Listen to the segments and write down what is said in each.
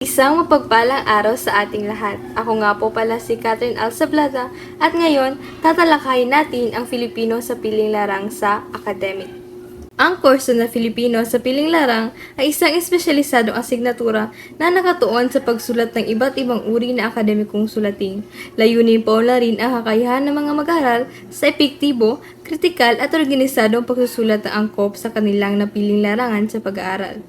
Isang mapagpalang araw sa ating lahat. Ako nga po pala si Catherine Alsablada at ngayon tatalakayin natin ang Filipino sa piling larang sa academic. Ang kurso na Filipino sa piling larang ay isang espesyalisadong asignatura na nakatuon sa pagsulat ng iba't ibang uri na akademikong sulatin. Layunin po na rin ang kakayahan ng mga mag-aaral sa epektibo, kritikal at organisadong pagsusulat ng angkop sa kanilang napiling larangan sa pag-aaral.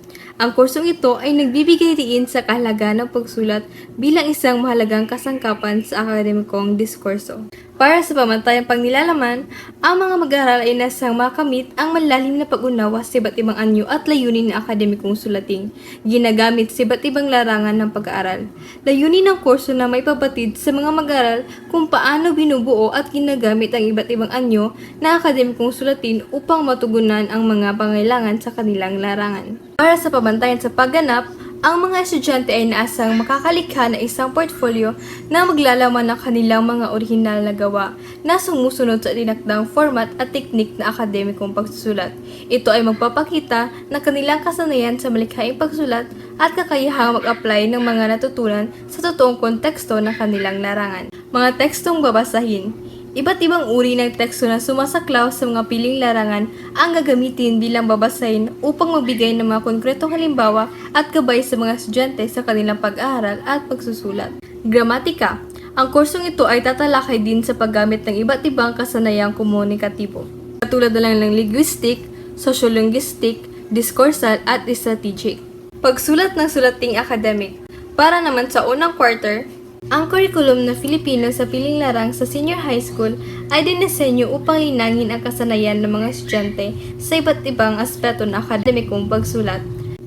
Ang kursong ito ay nagbibigay diin sa kahalagahan ng pagsulat bilang isang mahalagang kasangkapan sa akademikong diskurso. Para sa pamantayang pangnilalaman, ang mga mag-aaral ay nasang makamit ang malalim na pag-unawa sa iba't ibang anyo at layunin ng akademikong sulating, ginagamit sa iba't ibang larangan ng pag-aaral. Layunin ng kurso na may pabatid sa mga mag-aaral kung paano binubuo at ginagamit ang iba't ibang anyo na akademikong sulatin upang matugunan ang mga pangailangan sa kanilang larangan. Para sa pabantayan sa pagganap, ang mga estudyante ay naasang makakalikha ng isang portfolio na maglalaman ng kanilang mga orihinal na gawa na sumusunod sa tinakdang format at teknik na akademikong pagsusulat. Ito ay magpapakita ng kanilang kasanayan sa malikhaing pagsulat at kakayahang mag-apply ng mga natutunan sa totoong konteksto ng kanilang larangan. Mga tekstong babasahin. Iba't ibang uri ng teksto na sumasaklaw sa mga piling larangan ang gagamitin bilang babasahin upang magbigay ng mga konkretong halimbawa at gabay sa mga estudyante sa kanilang pag-aaral at pagsusulat. Gramatika. Ang kursong ito ay tatalakay din sa paggamit ng iba't ibang kasanayang komunikatibo, katulad na lang ng linguistic, sociolinguistic, discoursal at strategic. Pagsulat ng sulating academic. Para naman sa unang quarter, ang curriculum na Filipino sa piling larang sa senior high school ay dinisenyo upang linangin ang kasanayan ng mga estudyante sa iba't ibang aspeto ng akademikong pagsulat.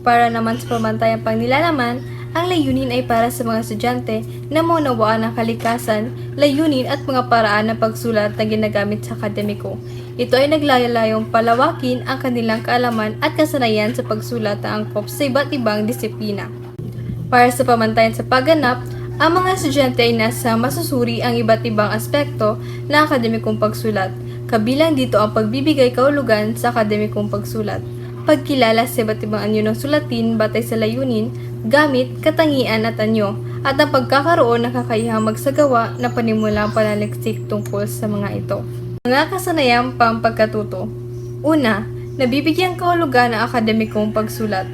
Para naman sa pamantayang pangnilalaman, ang layunin ay para sa mga estudyante na maunawaan ang kalikasan, layunin at mga paraan ng pagsulat na ginagamit sa akademiko. Ito ay naglalayong palawakin ang kanilang kaalaman at kasanayan sa pagsulat ng angkop sa iba't ibang disiplina. Para sa pamantayan sa pagganap, ang mga estudyante ay nasa masusuri ang iba't ibang aspekto ng akademikong pagsulat. Kabilang dito ang pagbibigay kahulugan sa akademikong pagsulat, pagkilala sa iba't ibang anyo ng sulatin batay sa layunin, gamit, katangian at anyo, at ang pagkakaroon ng kakayahang magsagawa na panimulang panaliksik tungkol sa mga ito. Mga kasanayang pampagkatuto. Una, nabibigyan kahulugan ng akademikong pagsulat.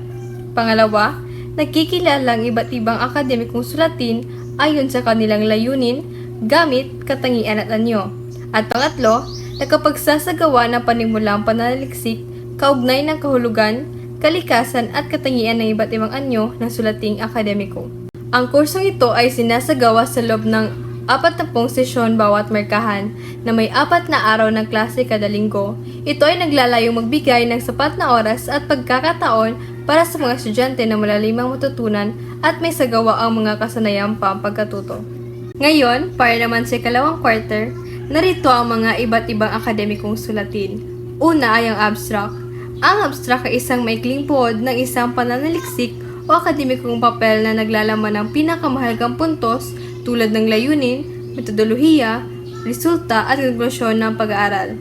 Pangalawa, nagkikilala ang iba't ibang akademikong sulatin ayon sa kanilang layunin, gamit, katangian at anyo. At pangatlo, nakapagsasagawa ng panimulang pananaliksik, kaugnay ng kahulugan, kalikasan at katangian ng iba't ibang anyo ng sulating akademiko. Ang kursong ito ay sinasagawa sa loob ng 40 sesyon bawat merkahan na may 4 na araw ng klase kada linggo. Ito ay naglalayong magbigay ng sapat na oras at pagkakataon para sa mga estudyante na malalimang matutunan at may sagawa ang mga kasanayang pampagkatuto. Ngayon, para naman sa ikalawang quarter, narito ang mga iba't ibang akademikong sulatin. Una ay ang abstract. Ang abstract ay isang maikling buod ng isang pananaliksik o akademikong papel na naglalaman ng pinakamahalagang puntos tulad ng layunin, metodolohiya, resulta at konklusyon ng pag-aaral.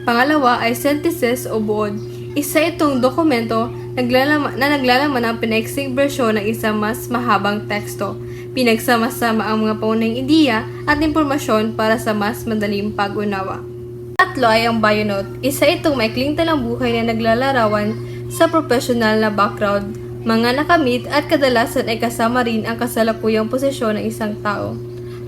Pangalawa ay synthesis o buod. Isa itong dokumento na naglalaman ng pinaiksing bersyon ng isang mas mahabang teksto. Pinagsama-sama ang mga paunahing ideya at impormasyon para sa mas madaling pag-unawa. Tatlo ay ang bionote. Isa itong maikling talambuhay na naglalarawan sa professional na background, mga nakamit at kadalasan ay kasama rin ang kasalukuyang posisyon ng isang tao.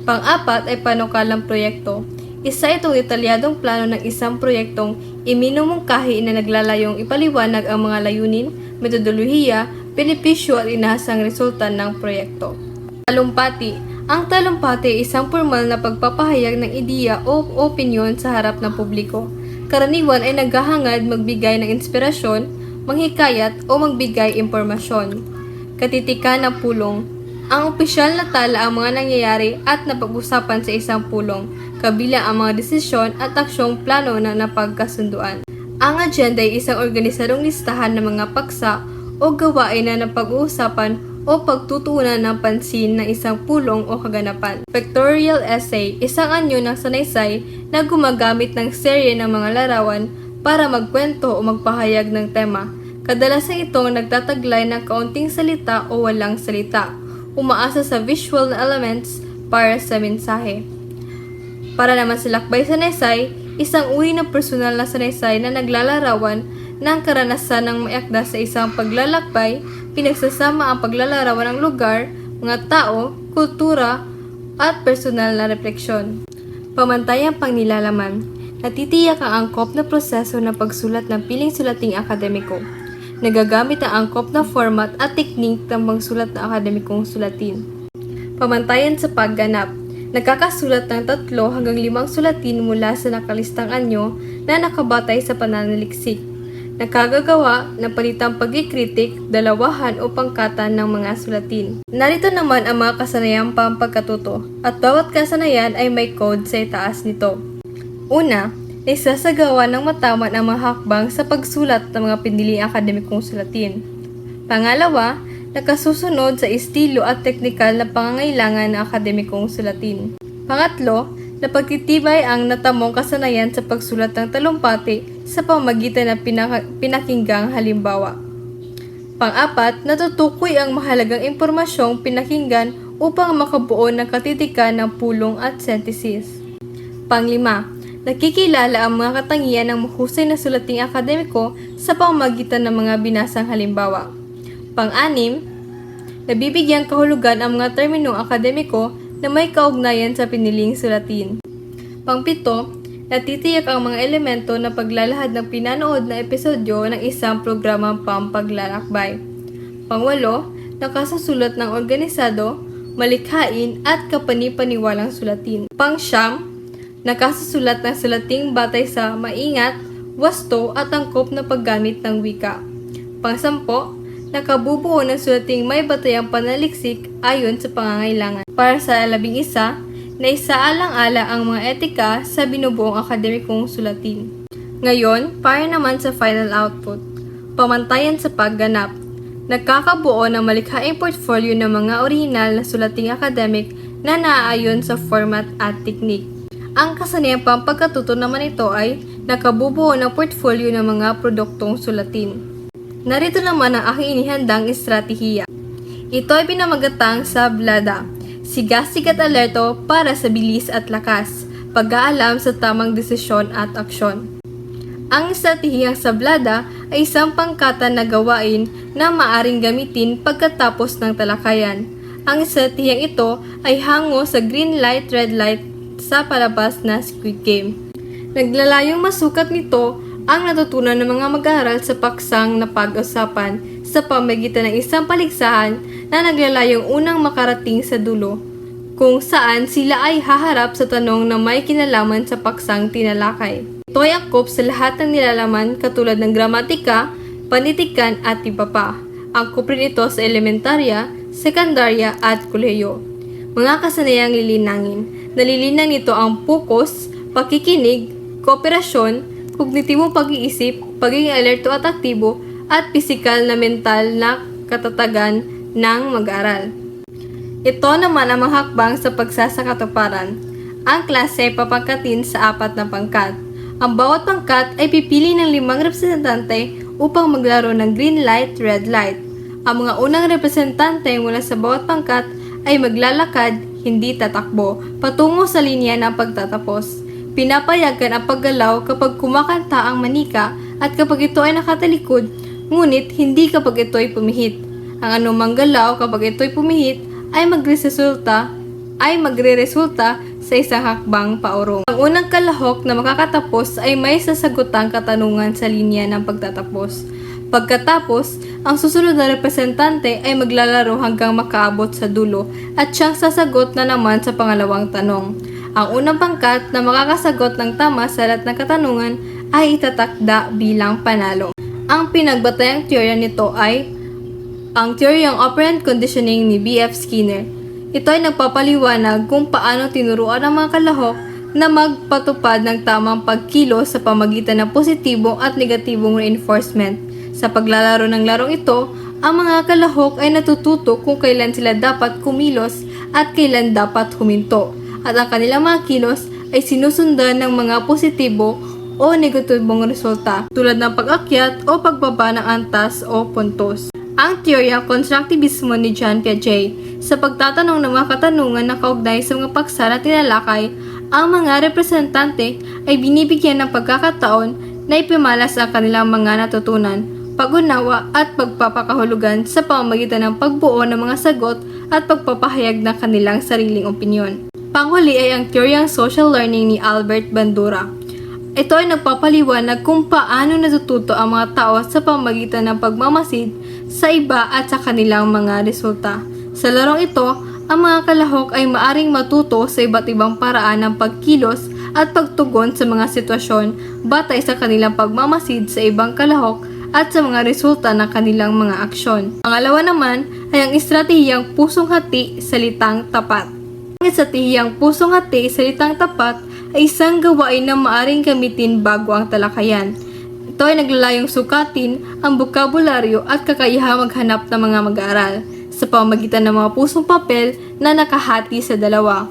Pang-apat ay panukalang proyekto. Isa itong detalyadong plano ng isang proyektong iminumungkahi na naglalayong ipaliwanag ang mga layunin, metodolohiya, benepisyo at inahasang resulta ng proyekto. Talumpati. Ang talumpati ay isang formal na pagpapahayag ng ideya o opinyon sa harap ng publiko. Karaniwan ay naghahangad magbigay ng inspirasyon, manghikayat o magbigay impormasyon. Katitikan ng pulong. Ang opisyal na tala ang mga nangyayari at napag-usapan sa isang pulong, kabilang ang mga desisyon at aksyong plano na napagkasunduan. Ang agenda ay isang organisadong listahan ng mga paksa o gawain na napag-uusapan o pagtutuunan ng pansin ng isang pulong o kaganapan. Pictorial essay, isang anyo ng sanaysay na gumagamit ng serye ng mga larawan para magkwento o magpahayag ng tema. Kadalasan itong nagtataglay ng kaunting salita o walang salita. umaasa sa visual na elements para sa mensahe. Para naman sa lakbay sanaysay, isang uri ng personal na sanaysay na naglalarawan ng karanasan ng may akda sa isang paglalakbay, pinagsasama ang paglalarawan ng lugar, mga tao, kultura, at personal na refleksyon. Pamantayang pangnilalaman, natitiyak ang angkop na proseso ng pagsulat ng piling sulating akademiko. Nagagamit ang angkop na format at teknik ng pagsulat ng akademikong sulatin. Pamantayan sa pagganap, nagkakasulat ng 3 hanggang 5 sulatin mula sa nakalistang anyo na nakabatay sa pananaliksik. Nakagagawa ng palitang pagkikritik, dalawahan o pangkatan ng mga sulatin. Narito naman ang mga kasanayang pampagkatuto at bawat kasanayan ay may code sa itaas nito. Una, naisasagawa ng mataman ang mga hakbang sa pagsulat ng mga piniling akademikong sulatin. Pangalawa, nakasusunod sa estilo at teknikal na pangangailangan ng akademikong sulatin. Pangatlo, napagtitibay ang natamong kasanayan sa pagsulat ng talumpati sa pamamagitan ng pinakinggang halimbawa. Pang-apat, natutukoy ang mahalagang impormasyong pinakinggan upang makabuo ng katitikan ng pulong at synthesis. Pang-lima, nakikilala ang mga katangian ng mahusay na sulating akademiko sa pamamagitan ng mga binasang halimbawa. Pang-anim, nabibigyang kahulugan ang mga terminong akademiko na may kaugnayan sa piniling sulatin. Pang-pito, natitiyak ang mga elemento na paglalahad ng pinanood na episodyo ng isang programang pampaglalakbay. Pang-walo, nakasusulat ng organisado, malikhain at kapani-paniwalang sulatin. Pang-siyam, nakasusulat ng sulating batay sa maingat, wasto at angkop na paggamit ng wika. Pang-sampo, nakabubuo ng sulating may batayang panaliksik ayon sa pangangailangan. Para sa 11, naisaalang-ala ang mga etika sa binubuong akademikong sulatin. Ngayon, para naman sa final output, pamantayan sa pagganap. Nagkakabuo ng malikhaing portfolio ng mga orihinal na sulating akademik na naaayon sa format at teknik. Ang kasanayang pampagkatuto naman ito ay nakabubuo ng portfolio ng mga produktong sulatin. Narito naman ang aking inihandang estratehiya. Ito ay pinamagatang sa Blada, sigasig at alerto para sa bilis at lakas, pag-aalam sa tamang desisyon at aksyon. Ang estratehiyang sablada ay isang pangkatan na gawain na maaring gamitin pagkatapos ng talakayan. Ang estratehiyang ito ay hango sa green light, red light sa palabas na Squid Game. Naglalayong masukat nito ang natutunan ng mga mag-aaral sa paksang na pag-usapan sa pamagitan ng isang paligsahan na naglalayong unang makarating sa dulo, kung saan sila ay haharap sa tanong na may kinalaman sa paksang tinalakay. Ito ay angkop sa lahat ng nilalaman katulad ng gramatika, panitikan at iba pa. Angkop rin ito sa elementarya, sekundarya at kolehiyo. Mga kasanayang lilinangin. Nalilinang nito ang focus, pakikinig, kooperasyon, kognitibong pag-iisip, pagiging alerto at aktibo, at pisikal na mental na katatagan ng mag-aaral. Ito naman ang mga hakbang sa pagsasakatuparan. Ang klase ay papangkatin sa 4 na pangkat. Ang bawat pangkat ay pipili ng 5 representante upang maglaro ng green light, red light. Ang mga unang representante mula sa bawat pangkat ay maglalakad, hindi tatakbo, patungo sa linya ng pagtatapos. Pinapayagan ang paggalaw kapag kumakanta ang manika at kapag ito ay nakatalikod, ngunit hindi kapag ito ay pumihit. Ang anumang galaw kapag ito ay pumihit ay magre-resulta sa isang hakbang paurong. Ang unang kalahok na makakatapos ay may sasagutang katanungan sa linya ng pagtatapos. Pagkatapos, ang susunod na representante ay maglalaro hanggang makaabot sa dulo at siyang sasagot na naman sa pangalawang tanong. Ang unang pangkat na makakasagot ng tama sa lahat ng katanungan ay itatakda bilang panalo. Ang pinagbatayang teorya nito ay ang teoryang operant conditioning ni B.F. Skinner. Ito ay nagpapaliwanag kung paano tinuruan ang mga kalahok na magpatupad ng tamang pagkilos sa pamagitan ng positibong at negatibong reinforcement. Sa paglalaro ng larong ito, ang mga kalahok ay natututo kung kailan sila dapat kumilos at kailan dapat huminto. At ang kanilang mga kilos ay sinusundan ng mga positibo o negatibong resulta tulad ng pag-akyat o pagbaba ng antas o puntos. Ang teoryang konstruktivismo ni John Piaget. Sa pagtatanong ng mga katanungan na kaugnay sa mga paksa na tinalakay, ang mga representante ay binibigyan ng pagkakataon na ipimalas ang kanilang mga natutunan, pag-unawa at pagpapakahulugan sa pamamagitan ng pagbuo ng mga sagot at pagpapahayag ng kanilang sariling opinyon. Panghuli ay ang teoryang social learning ni Albert Bandura. Ito ay nagpapaliwanag kung paano natututo ang mga tao sa pamamagitan ng pagmamasid sa iba at sa kanilang mga resulta. Sa larong ito, ang mga kalahok ay maaring matuto sa iba't ibang paraan ng pagkilos at pagtugon sa mga sitwasyon batay sa kanilang pagmamasid sa ibang kalahok at sa mga resulta ng kanilang mga aksyon. Pangalawa naman ay ang estratehiyang pusong hati, salitang tapat. Ang estratehiyang pusong hati, salitang tapat ay isang gawain na maaring gamitin bago ang talakayan. Ito ay naglalayong sukatin ang bokabularyo at kakayahang maghanap ng mga mag-aaral sa pamamagitan ng mga pusong papel na nakahati sa dalawa.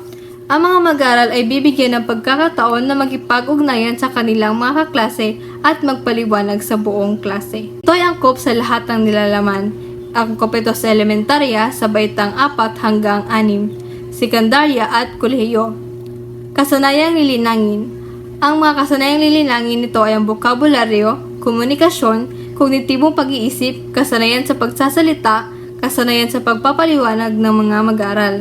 Ang mga mag-aaral ay bibigyan ng pagkakataon na magkipag-ugnayan sa kanilang mga kaklase at magpaliwanag sa buong klase. Ito ay angkop sa lahat ng nilalaman. Angkop ito sa elementarya sa baitang 4 hanggang 6, sekundarya at kolehiyo. Kasanayang lilinangin. Ang mga kasanayang lilinangin nito ay ang bokabularyo, komunikasyon, kognitibong pag-iisip, kasanayan sa pagsasalita, kasanayan sa pagpapaliwanag ng mga mag-aaral.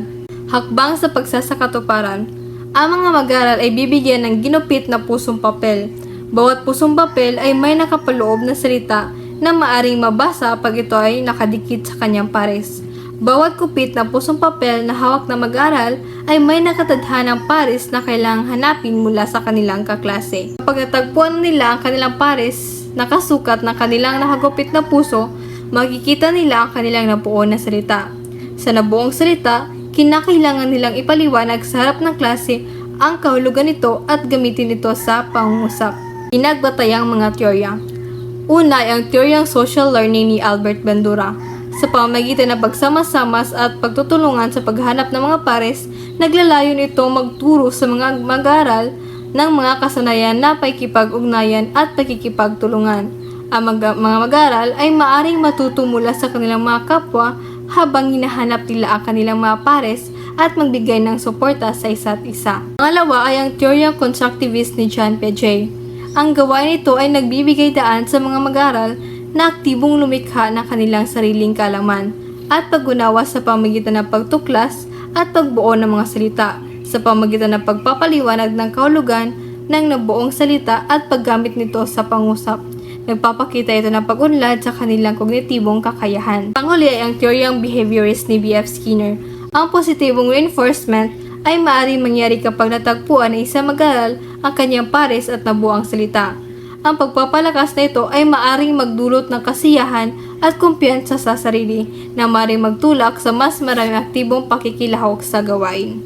Hakbang sa pagsasakatuparan. Ang mga mag-aaral ay bibigyan ng ginupit na pusong papel. Bawat pusong papel ay may nakapaloob na salita na maaring mabasa pag ito ay nakadikit sa kanyang pares. Bawat kupit na pusong papel na hawak na mag-aaral ay may nakatadhanang pares na kailangang hanapin mula sa kanilang kaklase. Kapag natagpuan nila ang kanilang pares na kasukat ng kanilang nakagupit na puso, makikita nila ang kanilang nabuo na salita. Sa nabuong salita, kinakailangan nilang ipaliwanag sa harap ng klase ang kahulugan nito at gamitin ito sa pangungusap. Pinagbatayang mga teorya. Una ay ang teoryang social learning ni Albert Bandura. Sa pamamagitan ng pagsama-sama at pagtutulungan sa paghanap ng mga pares, naglalayo nito magturo sa mga mag-aaral ng mga kasanayan na pakikipag-ugnayan at pakikipagtulungan. Ang mga mag-aaral ay maaring matuto mula sa kanilang mga kapwa habang hinahanap nila ang kanilang mga pares at magbigay ng suporta sa isa't isa. Pangalawa ay ang teoryang constructivist ni John Piaget. Ang gawain nito ay nagbibigay daan sa mga mag-aaral na aktibong lumikha ng kanilang sariling kaalaman at pag-unawa sa pamamagitan ng pagtuklas at pagbuo ng mga salita sa pamamagitan ng pagpapaliwanag ng kahulugan ng nabuong salita at paggamit nito sa pangusap. Nagpapakita ito ng pag-unlad sa kanilang kognitibong kakayahan. Panghuli ay ang teoryang behaviorist ni B.F. Skinner. Ang positibong reinforcement ay maaaring mangyari kapag natagpuan ng isang mag-aaral ang kanyang pares at nabuang salita. Ang pagpapalakas na ito ay maaaring magdulot ng kasiyahan at kumpiyansa sa sarili na maaaring magtulak sa mas maraming aktibong pakikilahok sa gawain.